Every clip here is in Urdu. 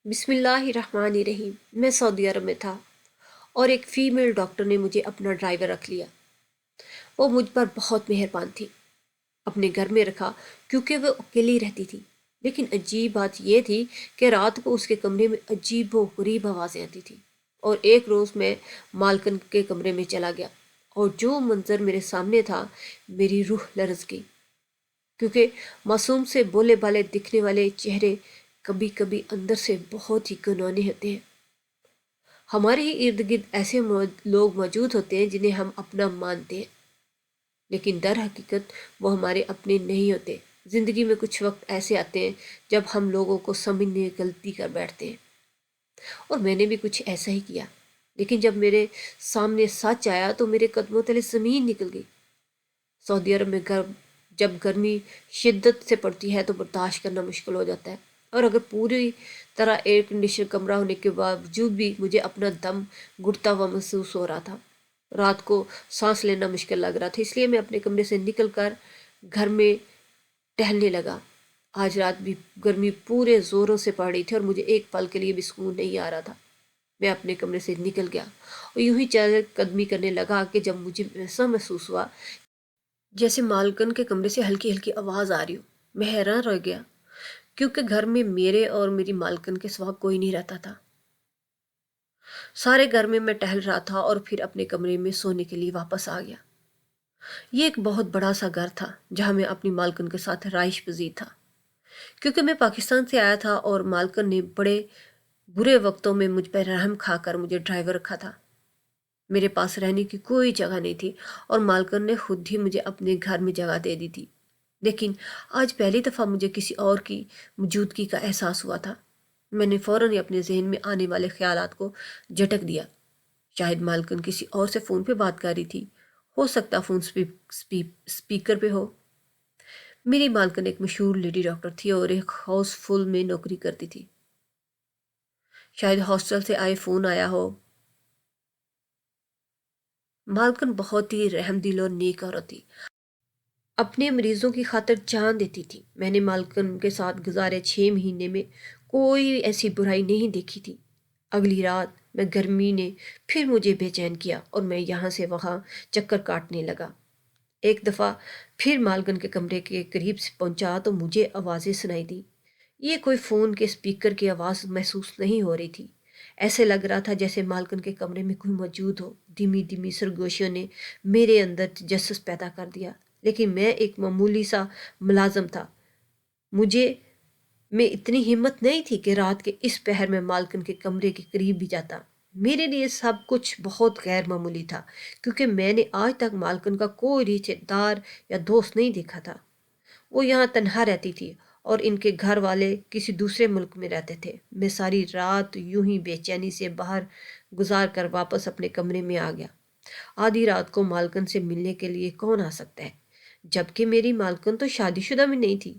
بسم اللہ الرحمن الرحیم۔ میں سعودی عرب میں تھا اور ایک فیمیل ڈاکٹر نے مجھے اپنا ڈرائیور رکھ لیا۔ وہ مجھ پر بہت مہربان تھی، اپنے گھر میں رکھا کیونکہ وہ اکیلی رہتی تھی۔ لیکن عجیب بات یہ تھی کہ رات کو اس کے کمرے میں عجیب و غریب آوازیں آتی تھیں۔ اور ایک روز میں مالکن کے کمرے میں چلا گیا اور جو منظر میرے سامنے تھا، میری روح لرز گئی، کیونکہ معصوم سے بولے بالے دکھنے والے چہرے کبھی کبھی اندر سے بہت ہی گنانے ہوتے ہیں۔ ہمارے ہی ارد گرد ایسے لوگ موجود ہوتے ہیں جنہیں ہم اپنا مانتے ہیں، لیکن در حقیقت وہ ہمارے اپنے نہیں ہوتے۔ زندگی میں کچھ وقت ایسے آتے ہیں جب ہم لوگوں کو سمجھنے غلطی کر بیٹھتے ہیں، اور میں نے بھی کچھ ایسا ہی کیا۔ لیکن جب میرے سامنے سچ آیا تو میرے قدموں تلے زمین نکل گئی۔ سعودی عرب میں جب گرمی شدت سے پڑتی ہے تو برداشت کرنا مشکل ہو جاتا ہے، اور اگر پوری طرح ایئر کنڈیشن کمرہ ہونے کے باوجود بھی مجھے اپنا دم گھٹتا ہوا محسوس ہو رہا تھا۔ رات کو سانس لینا مشکل لگ رہا تھا، اس لیے میں اپنے کمرے سے نکل کر گھر میں ٹہلنے لگا۔ آج رات بھی گرمی پورے زوروں سے پڑ رہی تھی اور مجھے ایک پل کے لیے بھی سکون نہیں آ رہا تھا۔ میں اپنے کمرے سے نکل گیا اور یوں ہی چہل قدمی کرنے لگا کہ جب مجھے ایسا محسوس ہوا جیسے مالکن کے کمرے سے ہلکی ہلکی آواز آ رہی ہو، میں حیران رہ گیا، کیونکہ گھر میں میرے اور میری مالکن کے سوا کوئی نہیں رہتا تھا۔ سارے گھر میں میں ٹہل رہا تھا اور پھر اپنے کمرے میں سونے کے لیے واپس آ گیا۔ یہ ایک بہت بڑا سا گھر تھا جہاں میں اپنی مالکن کے ساتھ رہائش پذیر تھا، کیونکہ میں پاکستان سے آیا تھا اور مالکن نے بڑے برے وقتوں میں مجھ پر رحم کھا کر مجھے ڈرائیور رکھا تھا۔ میرے پاس رہنے کی کوئی جگہ نہیں تھی اور مالکن نے خود ہی مجھے اپنے گھر میں جگہ دے دی تھی، لیکن آج پہلی دفعہ مجھے کسی اور کی موجودگی کا احساس ہوا تھا۔ میں نے فوراً ہی اپنے ذہن میں آنے والے خیالات کو جھٹک دیا۔ شاید مالکن کسی اور سے فون پہ بات کر رہی تھی، ہو سکتا فون سپیکر پہ ہو۔ میری مالکن ایک مشہور لیڈی ڈاکٹر تھی اور ایک ہاؤس فل میں نوکری کرتی تھی۔ شاید ہاسٹل سے آئے فون آیا ہو۔ مالکن بہت ہی رحم دل اور نیک عورت تھی، اپنے مریضوں کی خاطر جان دیتی تھی۔ میں نے مالکن کے ساتھ گزارے 6 مہینے میں کوئی ایسی برائی نہیں دیکھی تھی۔ اگلی رات میں گرمی نے پھر مجھے بے چین کیا اور میں یہاں سے وہاں چکر کاٹنے لگا۔ ایک دفعہ پھر مالکن کے کمرے کے قریب سے پہنچا تو مجھے آوازیں سنائی دی۔ یہ کوئی فون کے سپیکر کی آواز محسوس نہیں ہو رہی تھی، ایسے لگ رہا تھا جیسے مالکن کے کمرے میں کوئی موجود ہو۔ دھیمی دھیمی سرگوشیوں نے میرے اندر تجسس پیدا کر دیا، لیکن میں ایک معمولی سا ملازم تھا۔ مجھے میں اتنی ہمت نہیں تھی کہ رات کے اس پہر میں مالکن کے کمرے کے قریب بھی جاتا۔ میرے لیے سب کچھ بہت غیر معمولی تھا، کیونکہ میں نے آج تک مالکن کا کوئی رشتہ دار یا دوست نہیں دیکھا تھا۔ وہ یہاں تنہا رہتی تھی اور ان کے گھر والے کسی دوسرے ملک میں رہتے تھے۔ میں ساری رات یوں ہی بے چینی سے باہر گزار کر واپس اپنے کمرے میں آ گیا۔ آدھی رات کو مالکن سے ملنے کے لیے کون آ سکتا ہے، جبکہ میری مالکن تو شادی شدہ میں نہیں تھی۔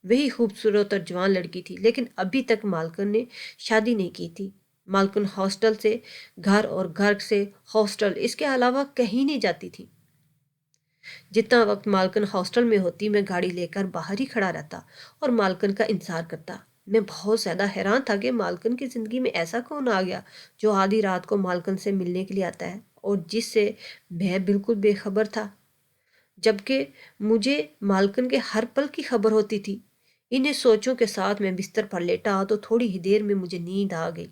وہی خوبصورت اور جوان لڑکی تھی، لیکن ابھی تک مالکن نے شادی نہیں کی تھی۔ مالکن ہاسٹل سے گھر اور گھر سے ہاسٹل، اس کے علاوہ کہیں نہیں جاتی تھی۔ جتنا وقت مالکن ہاسٹل میں ہوتی میں گاڑی لے کر باہر ہی کھڑا رہتا اور مالکن کا انتظار کرتا۔ میں بہت زیادہ حیران تھا کہ مالکن کی زندگی میں ایسا کون آ گیا جو آدھی رات کو مالکن سے ملنے کے لیے آتا ہے اور جس سے میں بالکل بے خبر تھا، جبکہ مجھے مالکن کے ہر پل کی خبر ہوتی تھی۔ انہیں سوچوں کے ساتھ میں بستر پر لیٹا تو تھوڑی ہی دیر میں مجھے نیند آ گئی۔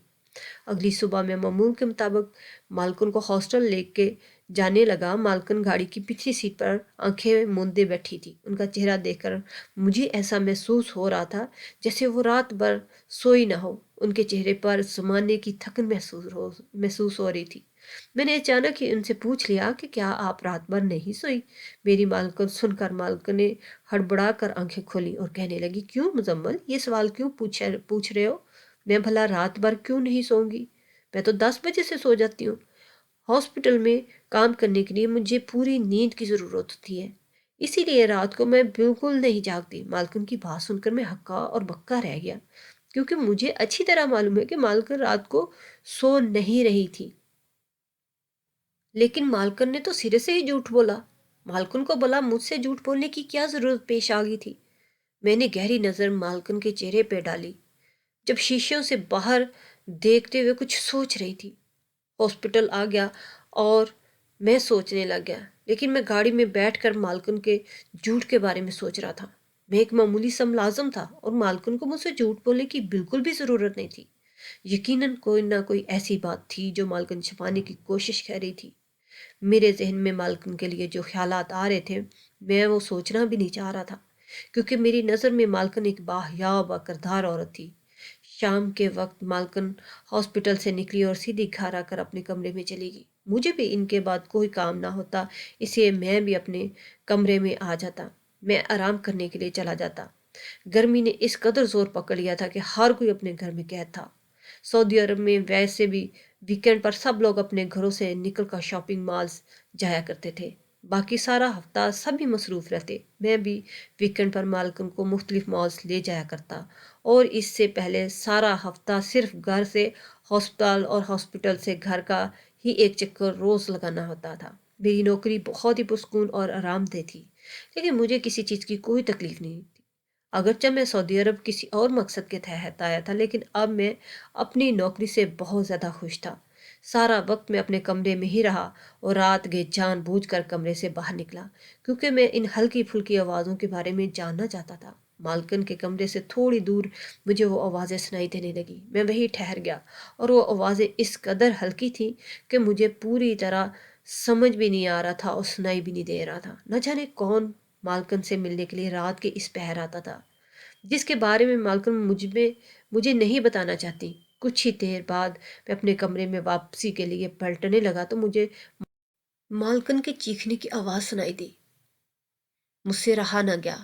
اگلی صبح میں معمول کے مطابق مالکن کو ہاسٹل لے کے جانے لگا۔ مالکن گاڑی کی پچھلی سیٹ پر آنکھیں موندے بیٹھی تھی۔ ان کا چہرہ دیکھ کر مجھے ایسا محسوس ہو رہا تھا جیسے وہ رات بھر سوئی نہ ہو۔ ان کے چہرے پر زمانے کی تھکن محسوس ہو رہی تھی۔ میں نے اچانک ہی ان سے پوچھ لیا کہ کیا آپ رات بھر نہیں سوئی؟ میری مالکن سن کر مالکن نے ہڑبڑا کر آنکھیں کھولی اور کہنے لگی، کیوں مزمل، یہ سوال کیوں پوچھ رہے ہو؟ میں بھلا رات بھر کیوں نہیں سوؤں گی؟ میں تو 10 بجے سے سو جاتی ہوں۔ ہاسپٹل میں کام کرنے کے لیے مجھے پوری نیند کی ضرورت ہوتی ہے، اسی لیے رات کو میں بالکل نہیں جاگتی۔ مالکن کی بات سن کر میں ہکا اور بکا رہ گیا، کیونکہ مجھے اچھی طرح معلوم ہے کہ مالکن رات کو سو نہیں رہی تھی۔ لیکن مالکن نے تو سرے سے ہی جھوٹ بولا۔ مالکن کو بلا مجھ سے جھوٹ بولنے کی کیا ضرورت پیش آ گئی تھی؟ میں نے گہری نظر مالکن کے چہرے پہ ڈالی۔ جب شیشوں سے باہر دیکھتے ہوئے کچھ سوچ رہی تھی۔ ہاسپٹل آ گیا اور میں سوچنے لگ گیا، لیکن میں گاڑی میں بیٹھ کر مالکن کے جھوٹ کے بارے میں سوچ رہا تھا۔ میں ایک معمولی سا ملازم تھا اور مالکن کو مجھ سے جھوٹ بولنے کی بالکل بھی ضرورت نہیں تھی۔ یقیناً کوئی نہ کوئی ایسی بات تھی جو مالکن چھپانے کی کوشش کر رہی تھی۔ میرے ذہن میں مالکن کے لیے جو خیالات آ رہے تھے میں وہ سوچنا بھی نہیں چاہ رہا تھا، کیونکہ میری نظر میں مالکن ایک باحیا با کردار عورت تھی۔ شام کے وقت مالکن ہاسپٹل سے نکلی اور سیدھی گھر آ کر اپنے کمرے میں چلی گئی۔ مجھے بھی ان کے بعد کوئی کام نہ ہوتا، اس لیے میں بھی اپنے کمرے میں آ جاتا۔ میں آرام کرنے کے لیے چلا جاتا۔ گرمی نے اس قدر زور پکڑ لیا تھا کہ ہر کوئی اپنے گھر میں قید تھا۔ سعودی عرب میں ویسے بھی ویکینڈ پر سب لوگ اپنے گھروں سے نکل کر شاپنگ مالز جایا کرتے تھے۔ باقی سارا ہفتہ سبھی مصروف رہتے۔ میں بھی ویکینڈ پر مالکن کو مختلف مالز لے جایا کرتا، اور اس سے پہلے سارا ہفتہ صرف گھر سے ہسپتال اور ہاسپٹل سے گھر کا ہی ایک چکر روز لگانا ہوتا تھا۔ میری نوکری بہت ہی پرسکون اور آرام دہ تھی، لیکن مجھے کسی چیز کی کوئی تکلیف نہیں تھی۔ اگرچہ میں سعودی عرب کسی اور مقصد کے تحت آیا تھا، لیکن اب میں اپنی نوکری سے بہت زیادہ خوش تھا۔ سارا وقت میں اپنے کمرے میں ہی رہا اور رات گئے جان بوجھ کر کمرے سے باہر نکلا، کیونکہ میں ان ہلکی پھلکی آوازوں کے بارے میں جاننا چاہتا تھا۔ مالکن کے کمرے سے تھوڑی دور مجھے وہ آوازیں سنائی دینے لگی۔ میں وہیں ٹھہر گیا، اور وہ آوازیں اس قدر ہلکی تھیں کہ مجھے پوری طرح سمجھ بھی نہیں آ رہا تھا اور سنائی بھی نہیں دے رہا تھا۔ نہ جانے کون مالکن سے ملنے کے لیے رات کے اس پہر آتا تھا، جس کے بارے میں مالکن مجھے نہیں بتانا چاہتی۔ کچھ ہی دیر بعد میں اپنے کمرے میں واپسی کے لیے پلٹنے لگا تو مجھے مالکن کے چیخنے کی آواز سنائی دی۔ مجھ سے رہا نہ گیا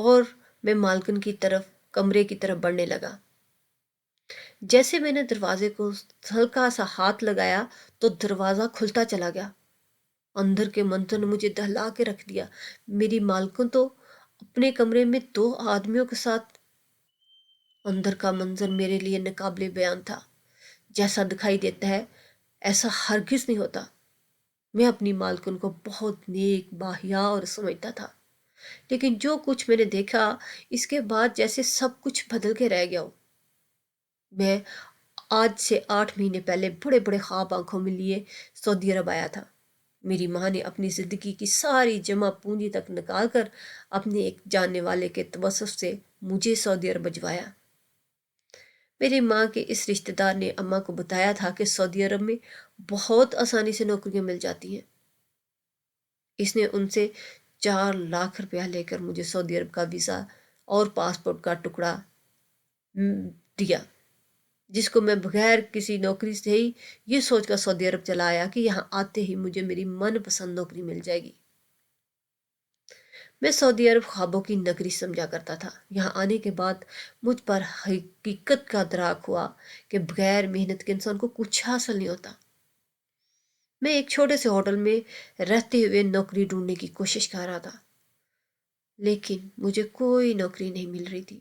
اور میں مالکن کی طرف کمرے کی طرف بڑھنے لگا۔ جیسے میں نے دروازے کو ہلکا سا ہاتھ لگایا تو دروازہ کھلتا چلا گیا۔ اندر کے منظر نے مجھے دہلا کے رکھ دیا۔ میری مالکن تو اپنے کمرے میں 2 آدمیوں کے ساتھ۔ اندر کا منظر میرے لیے ناقابل بیان تھا۔ جیسا دکھائی دیتا ہے ایسا ہرگز نہیں ہوتا۔ میں اپنی مالکن کو بہت نیک باحیا اور سمجھتا تھا، لیکن جو کچھ میں نے دیکھا اس کے بعد جیسے سب کچھ بدل کے رہ گیا ہو۔ میں آج سے 8 مہینے پہلے بڑے بڑے خواب آنکھوں میں لیے سعودی عرب آیا تھا۔ میری ماں نے اپنی زندگی کی ساری جمع پونجی تک نکال کر اپنے ایک جاننے والے کے توسط سے مجھے سعودی عرب بھجوایا۔ میری ماں کے اس رشتہ دار نے اماں کو بتایا تھا کہ سعودی عرب میں بہت آسانی سے نوکریاں مل جاتی ہیں۔ اس نے ان سے 4 لاکھ روپیہ لے کر مجھے سعودی عرب کا ویزا اور پاسپورٹ کا ٹکڑا دیا، جس کو میں بغیر کسی نوکری سے ہی یہ سوچ کر سعودی عرب چلا آیا کہ یہاں آتے ہی مجھے میری من پسند نوکری مل جائے گی۔ میں سعودی عرب خوابوں کی نگری سمجھا کرتا تھا۔ یہاں آنے کے بعد مجھ پر حقیقت کا ادراک ہوا کہ بغیر محنت کے انسان کو کچھ حاصل نہیں ہوتا۔ میں ایک چھوٹے سے ہوٹل میں رہتے ہوئے نوکری ڈھونڈنے کی کوشش کر رہا تھا، لیکن مجھے کوئی نوکری نہیں مل رہی تھی۔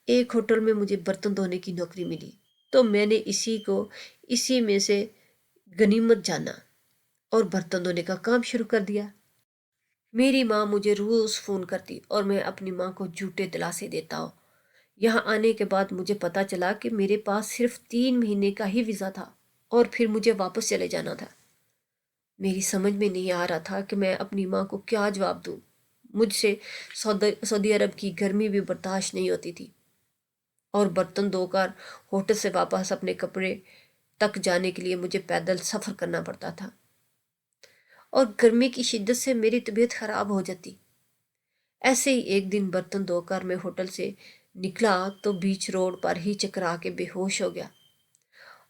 ایک ہوٹل میں مجھے برتن دھونے کی نوکری ملی تو میں نے اسی میں سے غنیمت جانا اور برتن دھونے کا کام شروع کر دیا۔ میری ماں مجھے روز فون کرتی اور میں اپنی ماں کو جھوٹے دلاسے دیتا ہوں۔ یہاں آنے کے بعد مجھے پتا چلا کہ میرے پاس صرف 3 مہینے کا ہی ویزا تھا اور پھر مجھے واپس چلے جانا تھا۔ میری سمجھ میں نہیں آ رہا تھا کہ میں اپنی ماں کو کیا جواب دوں۔ مجھ سے سعودی عرب کی گرمی بھی برداشت نہیں ہوتی تھی، اور برتن دھو کر ہوٹل سے واپس اپنے کمرے تک جانے کے لیے مجھے پیدل سفر کرنا پڑتا تھا، اور گرمی کی شدت سے میری طبیعت خراب ہو جاتی۔ ایسے ہی ایک دن برتن دھو کر میں ہوٹل سے نکلا تو بیچ روڈ پر ہی چکرا کے بے ہوش ہو گیا،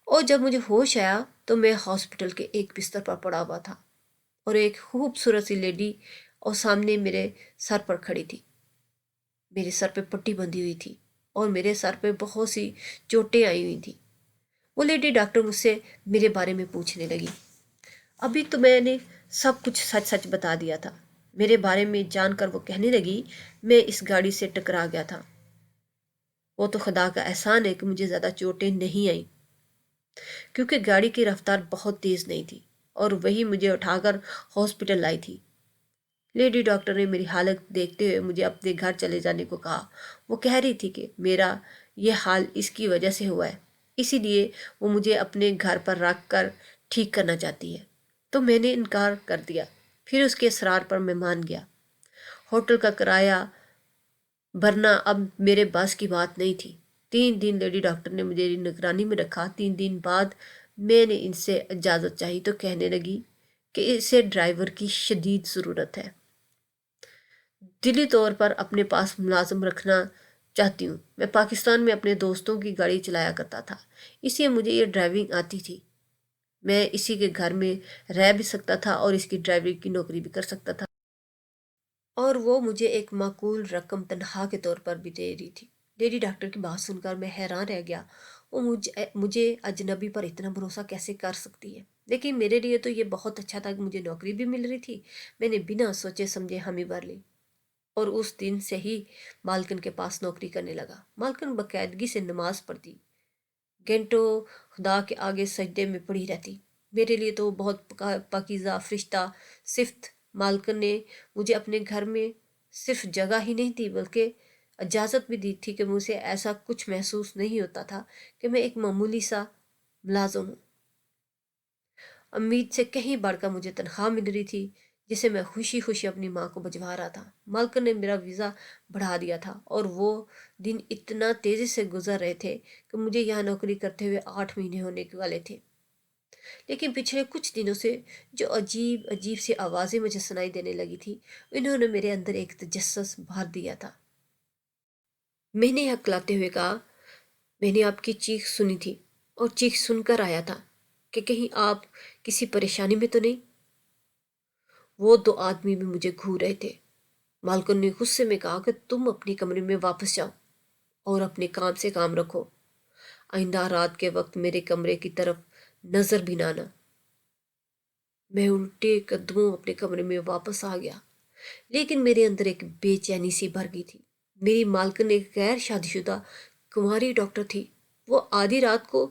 اور جب مجھے ہوش آیا تو میں ہاسپٹل کے ایک بستر پر پڑا ہوا تھا، اور ایک خوبصورت سی لیڈی اور سامنے میرے سر پر کھڑی تھی۔ میرے سر پہ پٹی بندھی ہوئی تھی اور میرے سر پہ بہت سی چوٹیں آئی ہوئی تھیں۔ وہ لیڈی ڈاکٹر مجھ سے میرے بارے میں پوچھنے لگی۔ ابھی تو میں نے سب کچھ سچ سچ بتا دیا تھا۔ میرے بارے میں جان کر وہ کہنے لگی، میں اس گاڑی سے ٹکرا گیا تھا۔ وہ تو خدا کا احسان ہے کہ مجھے زیادہ چوٹیں نہیں آئیں، کیونکہ گاڑی کی رفتار بہت تیز نہیں تھی اور وہی مجھے اٹھا کر ہاسپٹل لائی تھی۔ لیڈی ڈاکٹر نے میری حالت دیکھتے ہوئے مجھے اپنے گھر چلے جانے کو کہا۔ وہ کہہ رہی تھی کہ میرا یہ حال اس کی وجہ سے ہوا ہے، اسی لیے وہ مجھے اپنے گھر پر رکھ کر ٹھیک کرنا چاہتی ہے۔ تو میں نے انکار کر دیا۔ پھر اس کے اصرار پر میں مان گیا۔ ہوٹل کا کرایہ بھرنا اب میرے بس کی بات نہیں تھی۔ 3 دن لیڈی ڈاکٹر نے مجھے نگرانی میں رکھا۔ 3 دن بعد میں نے ان سے اجازت چاہی تو کہنے لگی کہ اسے ڈرائیور کی شدید ضرورت ہے۔ دلی طور پر اپنے پاس ملازم رکھنا چاہتی ہوں۔ میں پاکستان میں اپنے دوستوں کی گاڑی چلایا کرتا تھا، اس لیے مجھے یہ ڈرائیونگ آتی تھی۔ میں اسی کے گھر میں رہ بھی سکتا تھا اور اس کی ڈرائیونگ کی نوکری بھی کر سکتا تھا، اور وہ مجھے ایک معقول رقم تنخواہ کے طور پر بھی دے رہی تھی۔ لیڈی ڈاکٹر کی بات سن کر میں حیران رہ گیا۔ وہ مجھے اجنبی پر اتنا بھروسہ کیسے کر سکتی ہے؟ لیکن میرے لیے تو یہ بہت اچھا تھا کہ مجھے نوکری بھی مل رہی تھی۔ میں نے بنا سوچے سمجھے حامی بھر لی اور اس دن سے ہی مالکن کے پاس نوکری کرنے لگا۔ مالکن باقاعدگی سے نماز پڑھتی، گھنٹوں خدا کے آگے سجدے میں پڑی رہتی۔ میرے لیے تو وہ بہت پاکیزہ فرشتہ صفت۔ مالکن نے مجھے اپنے گھر میں صرف جگہ ہی نہیں دی بلکہ اجازت بھی دی تھی کہ مجھے ایسا کچھ محسوس نہیں ہوتا تھا کہ میں ایک معمولی سا ملازم ہوں۔ امید سے کہیں بڑھ کر مجھے تنخواہ مل رہی تھی جسے میں خوشی خوشی اپنی ماں کو بھجوا رہا تھا۔ مالکن نے میرا ویزا بڑھا دیا تھا اور وہ دن اتنا تیزی سے گزر رہے تھے کہ مجھے یہاں نوکری کرتے ہوئے 8 مہینے ہونے کے والے تھے۔ لیکن پچھلے کچھ دنوں سے جو عجیب عجیب سی آوازیں مجھے سنائی دینے لگی تھی، انہوں نے میرے اندر ایک تجسس بھر دیا تھا۔ میں نے ہکلاتے ہوئے کہا، میں نے آپ کی چیخ سنی تھی اور چیخ سن کر آیا تھا کہ کہیں آپ کسی پریشانی میں تو نہیں؟ وہ 2 آدمی بھی مجھے گھور رہے تھے۔ مالکن نے غصے میں کہا کہ تم اپنے کمرے میں واپس جاؤ اور اپنے کام سے کام رکھو۔ آئندہ رات کے وقت میرے کمرے کی طرف نظر بھی نہ آنا۔ میں الٹے قدموں اپنے کمرے میں واپس آ گیا، لیکن میرے اندر ایک بے چینی سی بھر گئی تھی۔ میری مالکن ایک غیر شادی شدہ کنواری ڈاکٹر تھی۔ وہ آدھی رات کو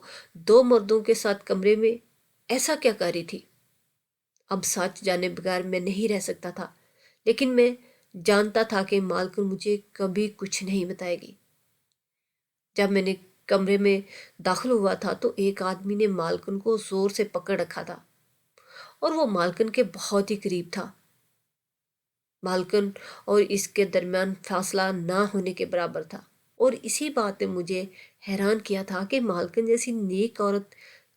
2 مردوں کے ساتھ کمرے میں ایسا کیا کر رہی تھی؟ اب سچ جانے بغیر میں نہیں رہ سکتا تھا، لیکن میں جانتا تھا کہ مالکن مجھے کبھی کچھ نہیں بتائے گی۔ جب میں نے کمرے میں داخل ہوا تھا تو ایک آدمی نے مالکن کو زور سے پکڑ رکھا تھا اور وہ مالکن کے بہت ہی قریب تھا۔ مالکن اور اس کے درمیان فاصلہ نہ ہونے کے برابر تھا، اور اسی بات نے مجھے حیران کیا تھا کہ مالکن جیسی نیک عورت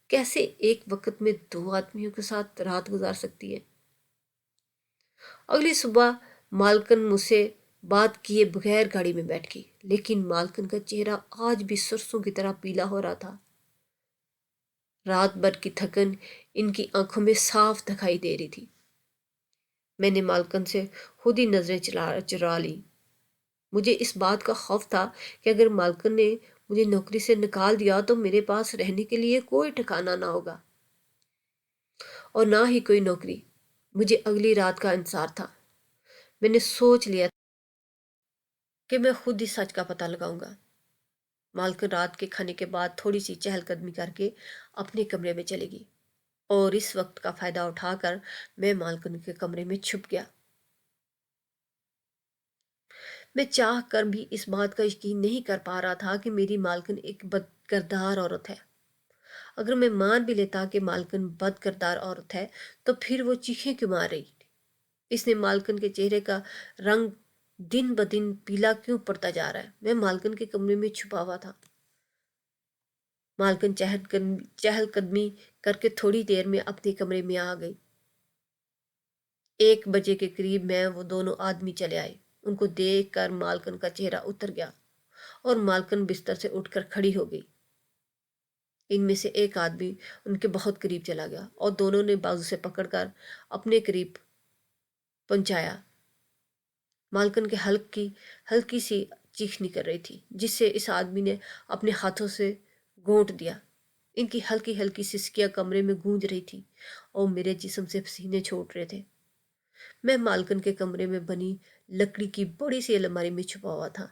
کیسے ایک وقت میں 2 آدمیوں کے ساتھ رات گزار سکتی ہے۔ اگلی صبح مالکن مجھ سے بات کیے بغیر گاڑی میں بیٹھ گئی، لیکن مالکن کا چہرہ آج بھی سرسوں کی طرح پیلا ہو رہا تھا۔ رات بھر کی تھکن ان کی آنکھوں میں صاف دکھائی دے رہی تھی۔ میں نے مالکن سے خود ہی نظریں چرا لی۔ مجھے اس بات کا خوف تھا کہ اگر مالکن نے مجھے نوکری سے نکال دیا تو میرے پاس رہنے کے لیے کوئی ٹھکانہ نہ ہوگا اور نہ ہی کوئی نوکری۔ مجھے اگلی رات کا انتظار تھا۔ میں نے سوچ لیا کہ میں خود ہی سچ کا پتہ لگاؤں گا۔ مالکن رات کے کھانے کے بعد تھوڑی سی چہل قدمی کر کے اپنے کمرے میں چلے گی، اور اس وقت کا فائدہ اٹھا کر میں مالکن کے کمرے میں چھپ گیا۔ میں چاہ کر بھی اس بات کا یقین نہیں کر پا رہا تھا کہ میری مالکن ایک بد کردار عورت ہے۔ اگر میں مان بھی لیتا کہ مالکن بد کردار عورت ہے تو پھر وہ چیخیں کیوں مار رہی؟ اس نے مالکن کے چہرے کا رنگ دن بدن پیلا کیوں پڑتا جا رہا ہے؟ میں مالکن کے کمرے میں چھپا ہوا تھا۔ مالکن چہل قدمی کر کے تھوڑی دیر میں اپنے کمرے میں آ گئی۔ 1 بجے کے قریب میں وہ 2 آدمی چلے آئے۔ ان کو دیکھ کر مالکن کا چہرہ اتر گیا اور مالکن بستر سے اٹھ کر کھڑی ہو گئی۔ ان میں سے ایک آدمی ان کے بہت قریب چلا گیا اور دونوں نے بازو سے پکڑ کر اپنے قریب پہنچایا۔ مالکن کے ہلکی سی چیخ نکل رہی تھی جس سے اس آدمی نے اپنے ہاتھوں سے گھونٹ دیا۔ ان کی ہلکی ہلکی سسکیاں کمرے میں گونج رہی تھی اور میرے جسم سے پسینے چھوٹ رہے تھے۔ میں مالکن کے کمرے میں بنی لکڑی کی بڑی سی الماری میں چھپا ہوا تھا۔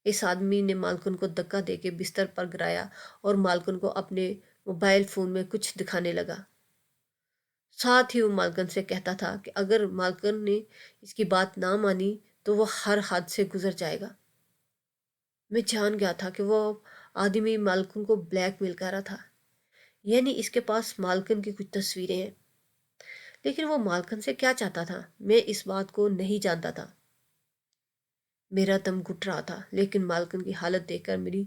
اس آدمی نے مالکن کو دھکا دے کے بستر پر گرایا اور مالکن کو اپنے موبائل فون میں کچھ دکھانے لگا۔ ساتھ ہی وہ مالکن سے کہتا تھا کہ اگر مالکن نے اس کی بات نہ مانی تو وہ ہر حد سے گزر جائے گا۔ میں جان گیا تھا کہ وہ آدمی مالکن کو بلیک میل کر رہا تھا، یعنی اس کے پاس مالکن کی کچھ تصویریں ہیں، لیکن وہ مالکن سے کیا چاہتا تھا میں اس بات کو نہیں جانتا تھا۔ میرا دم گھٹ رہا تھا، لیکن مالکن کی حالت دیکھ کر میری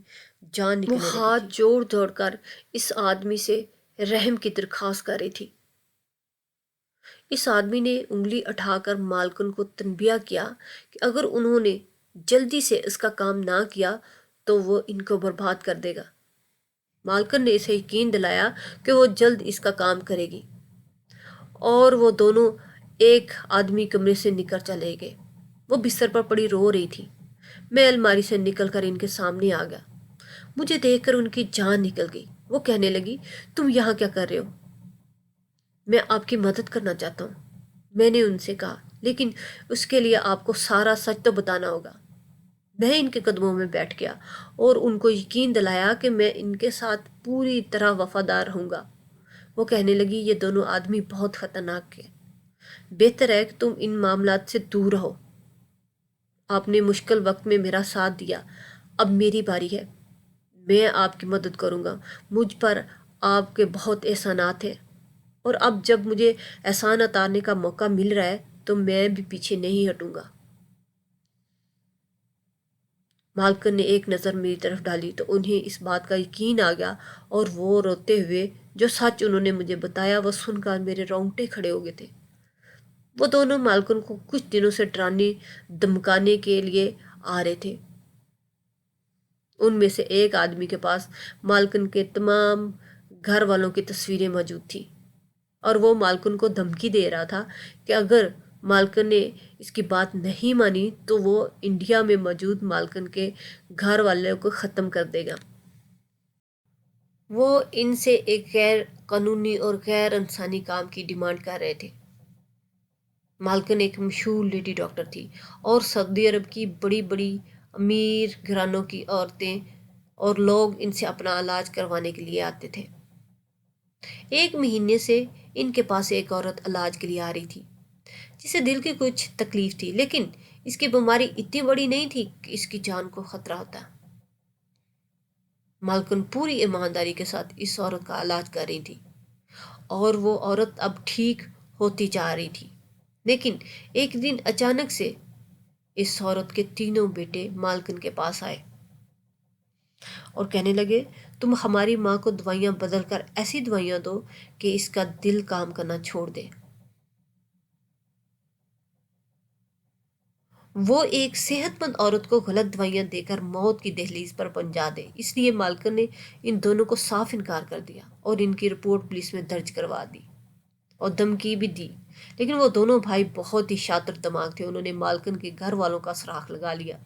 جان نکلنے لگی تھی۔ وہ ہاتھ جوڑ جوڑ کر اس آدمی سے رحم کی درخواست کر رہی تھی۔ اس آدمی نے انگلی اٹھا کر مالکن کو تنبیہ کیا کہ اگر انہوں نے جلدی سے اس کا کام نہ کیا تو وہ ان کو برباد کر دے گا۔ مالکن نے اسے یقین دلایا کہ وہ جلد اس کا کام کرے گی، اور وہ دونوں ایک آدمی کمرے سے نکل چلے گئے۔ وہ بستر پر پڑی رو رہی تھی۔ میں الماری سے نکل کر ان کے سامنے آ گیا۔ مجھے دیکھ کر ان کی جان نکل گئی۔ وہ کہنے لگی تم یہاں کیا کر رہے ہو؟ میں آپ کی مدد کرنا چاہتا ہوں، میں نے ان سے کہا، لیکن اس کے لیے آپ کو سارا سچ تو بتانا ہوگا۔ میں ان کے قدموں میں بیٹھ گیا اور ان کو یقین دلایا کہ میں ان کے ساتھ پوری طرح وفادار رہوں گا۔ وہ کہنے لگی یہ دونوں آدمی بہت خطرناک ہیں، بہتر ہے کہ تم ان معاملات سے دور رہو۔ آپ نے مشکل وقت میں میرا ساتھ دیا، اب میری باری ہے، میں آپ کی مدد کروں گا۔ مجھ پر آپ کے بہت احسانات ہیں، اور اب جب مجھے احسان اتارنے کا موقع مل رہا ہے تو میں بھی پیچھے نہیں ہٹوں گا۔ مالکن نے ایک نظر میری طرف ڈالی تو انہیں اس بات کا یقین آ گیا، اور وہ روتے ہوئے جو سچ انہوں نے مجھے بتایا وہ سن کر میرے رونگٹے کھڑے ہو گئے تھے۔ وہ دونوں مالکن کو کچھ دنوں سے ڈرانے دھمکانے کے لیے آ رہے تھے۔ ان میں سے ایک آدمی کے پاس مالکن کے تمام گھر والوں کی تصویریں موجود تھیں، اور وہ مالکن کو دھمکی دے رہا تھا کہ اگر مالکن نے اس کی بات نہیں مانی تو وہ انڈیا میں موجود مالکن کے گھر والوں کو ختم کر دے گا۔ وہ ان سے ایک غیر قانونی اور غیر انسانی کام کی ڈیمانڈ کر رہے تھے۔ مالکن ایک مشہور لیڈی ڈاکٹر تھی، اور سعودی عرب کی بڑی بڑی امیر گھرانوں کی عورتیں اور لوگ ان سے اپنا علاج کروانے کے لیے آتے تھے۔ ایک مہینے سے ان کے پاس ایک عورت علاج کے لیے آ رہی تھی جسے دل کی کچھ تکلیف تھی، لیکن اس کی بیماری اتنی بڑی نہیں تھی کہ اس کی جان کو خطرہ ہوتا۔ مالکن پوری ایمانداری کے ساتھ اس عورت کا علاج کر رہی تھی، اور وہ عورت اب ٹھیک ہوتی جا رہی تھی، لیکن ایک دن اچانک سے اس عورت کے تینوں بیٹے مالکن کے پاس آئے اور کہنے لگے تم ہماری ماں کو دوائیاں بدل کر ایسی دوائیاں دو کہ اس کا دل کام کرنا چھوڑ دے۔ وہ ایک صحت مند عورت کو غلط دوائیاں دے کر موت کی دہلیز پر پہنچا دے، اس لیے مالکن نے ان دونوں کو صاف انکار کر دیا اور ان کی رپورٹ پولیس میں درج کروا دی اور دھمکی بھی دی۔ لیکن وہ دونوں بھائی بہت ہی شاطر دماغ تھے، انہوں نے مالکن کے گھر والوں کا سراغ لگا لیا،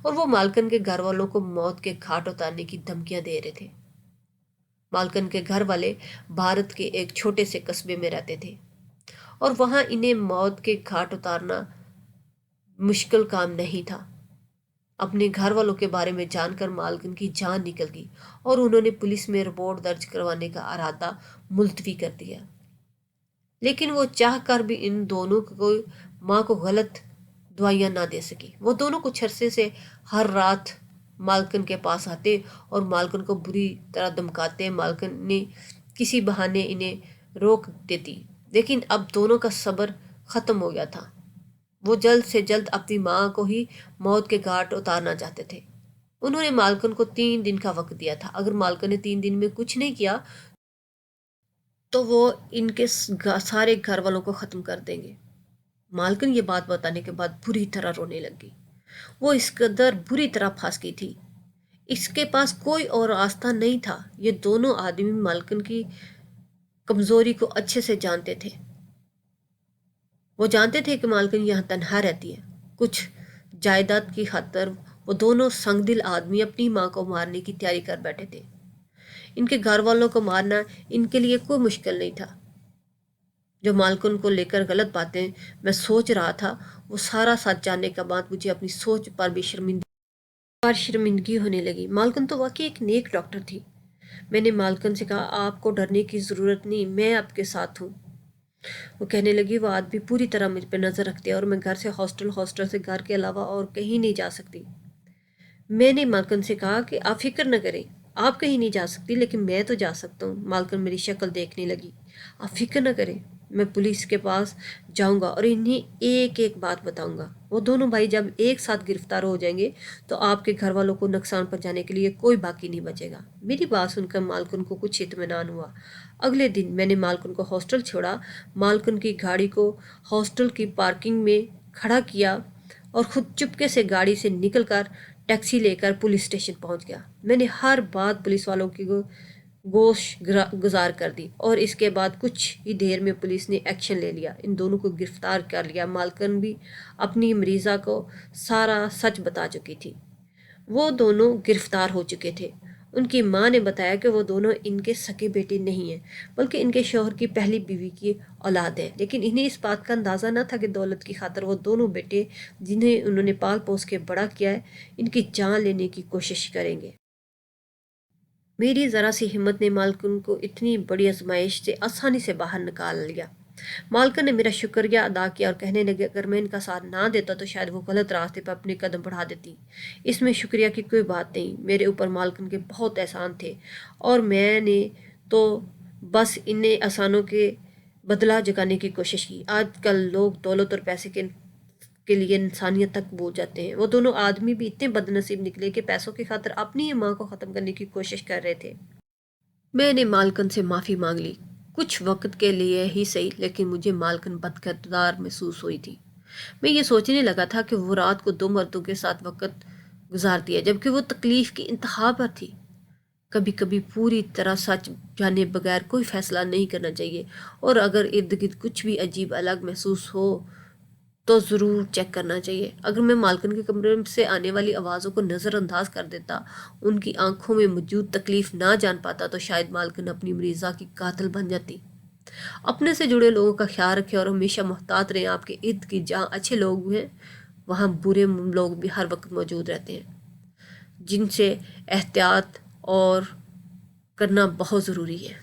اور وہ مالکن کے گھر والوں کو موت کے گھاٹ اتارنے کی دھمکیاں دے رہے تھے۔ مالکن کے گھر والے بھارت کے ایک چھوٹے سے قصبے میں رہتے تھے، اور وہاں انہیں موت کے گھاٹ اتارنا مشکل کام نہیں تھا۔ اپنے گھر والوں کے بارے میں جان کر مالکن کی جان نکل گئی، اور انہوں نے پولیس میں رپورٹ درج کروانے کا ارادہ ملتوی کر دیا۔ لیکن وہ چاہ کر بھی ان دونوں کو ماں کو غلط دوائیاں نہ دے سکی۔ وہ دونوں کچھ عرصے سے ہر رات مالکن کے پاس آتے اور مالکن کو بری طرح دھمکاتے۔ مالکن نے کسی بہانے انہیں روک دیتی، لیکن اب دونوں کا صبر ختم ہو گیا تھا۔ وہ جلد سے جلد اپنی ماں کو ہی موت کے گھاٹ اتارنا چاہتے تھے۔ انہوں نے مالکن کو 3 دن کا وقت دیا تھا۔ اگر مالکن نے 3 دن میں کچھ نہیں کیا تو وہ ان کے سارے گھر والوں کو ختم کر دیں گے۔ مالکن یہ بات بتانے کے بعد بری طرح رونے لگ گئی۔ وہ اس قدر بری طرح پھنس گئی تھی، اس کے پاس کوئی اور راستہ نہیں تھا۔ یہ دونوں آدمی مالکن کی کمزوری کو اچھے سے جانتے تھے۔ وہ جانتے تھے کہ مالکن یہاں تنہا رہتی ہے۔ کچھ جائیداد کی خاطر وہ دونوں سنگ دل آدمی اپنی ماں کو مارنے کی تیاری کر بیٹھے تھے۔ ان کے گھر والوں کو مارنا ان کے لیے کوئی مشکل نہیں تھا۔ جو مالکن کو لے کر غلط باتیں میں سوچ رہا تھا، وہ سارا سچ جاننے کے بعد مجھے اپنی سوچ پر بھی شرمندگی ہونے لگی۔ مالکن تو واقعی ایک نیک ڈاکٹر تھی۔ میں نے مالکن سے کہا آپ کو ڈرنے کی ضرورت نہیں، میں آپ کے ساتھ ہوں۔ وہ کہنے لگی وہ آدمی پوری طرح مجھ پہ نظر رکھتے ہیں اور میں گھر سے ہاسٹل، ہاسٹل سے گھر کے علاوہ اور کہیں نہیں جا سکتی۔ میں نے مالکن سے کہا کہ آپ فکر نہ کریں، آپ کہیں نہیں جا سکتی لیکن میں تو جا سکتا ہوں۔ مالکن میری شکل دیکھنے لگی۔ آپ فکر نہ کریں، میں پولیس کے پاس جاؤں گا اور انہیں ایک ایک بات بتاؤں گا۔ وہ دونوں بھائی جب ایک ساتھ گرفتار ہو جائیں گے تو آپ کے گھر والوں کو نقصان پہنچانے کے لیے کوئی باقی نہیں بچے گا۔ میری بات سن کر مالکن کو کچھ اطمینان ہوا۔ اگلے دن میں نے مالکن کو ہاسٹل چھوڑا، مالکن کی گاڑی کو ہاسٹل کی پارکنگ میں کھڑا کیا اور خود چپکے سے گاڑی سے نکل کر ٹیکسی لے کر پولیس اسٹیشن پہنچ گیا۔ میں نے ہر بات پولیس والوں کی گوش گزار کر دی اور اس کے بعد کچھ ہی دیر میں پولیس نے ایکشن لے لیا، ان دونوں کو گرفتار کر لیا۔ مالکن بھی اپنی مریضہ کو سارا سچ بتا چکی تھی۔ وہ دونوں گرفتار ہو چکے تھے۔ ان کی ماں نے بتایا کہ وہ دونوں ان کے سکے بیٹے نہیں ہیں بلکہ ان کے شوہر کی پہلی بیوی کی اولاد ہیں، لیکن انہیں اس بات کا اندازہ نہ تھا کہ دولت کی خاطر وہ دونوں بیٹے جنہیں انہوں نے پال پوس کے بڑا کیا ہے ان کی جان لینے کی کوشش کریں گے۔ میری ذرا سی ہمت نے مالکن کو اتنی بڑی آزمائش سے آسانی سے باہر نکال لیا۔ مالکن نے میرا شکریہ ادا کیا اور کہنے لگے اگر میں ان کا ساتھ نہ دیتا تو شاید وہ غلط راستے پر اپنے قدم بڑھا دیتی۔ اس میں شکریہ کی کوئی بات نہیں، میرے اوپر مالکن کے بہت احسان تھے اور میں نے تو بس انہیں احسانوں کے بدلہ چکانے کی کوشش کی۔ آج کل لوگ دولت اور پیسے کے لیے انسانیت تک بھول جاتے ہیں۔ وہ دونوں آدمی بھی اتنے بد نصیب نکلے کہ پیسوں کی خاطر اپنی ہی ماں کو ختم کرنے کی کوشش کر رہے تھے۔ میں نے مالکن سے معافی مانگ لی، کچھ وقت کے لیے ہی صحیح، لیکن مجھے مالکن بد کردار محسوس ہوئی تھی۔ میں یہ سوچنے لگا تھا کہ وہ رات کو دو مردوں کے ساتھ وقت گزارتی ہے جبکہ وہ تکلیف کی انتہا پر تھی۔ کبھی کبھی پوری طرح سچ جانے بغیر کوئی فیصلہ نہیں کرنا چاہیے، اور اگر ارد گرد کچھ بھی عجیب الگ محسوس ہو تو ضرور چیک کرنا چاہیے۔ اگر میں مالکن کے کمرے سے آنے والی آوازوں کو نظر انداز کر دیتا، ان کی آنکھوں میں موجود تکلیف نہ جان پاتا تو شاید مالکن اپنی مریضہ کی قاتل بن جاتی۔ اپنے سے جڑے لوگوں کا خیال رکھیں اور ہمیشہ محتاط رہیں۔ آپ کے ارد گرد جہاں اچھے لوگ ہیں وہاں برے لوگ بھی ہر وقت موجود رہتے ہیں، جن سے احتیاط اور کرنا بہت ضروری ہے۔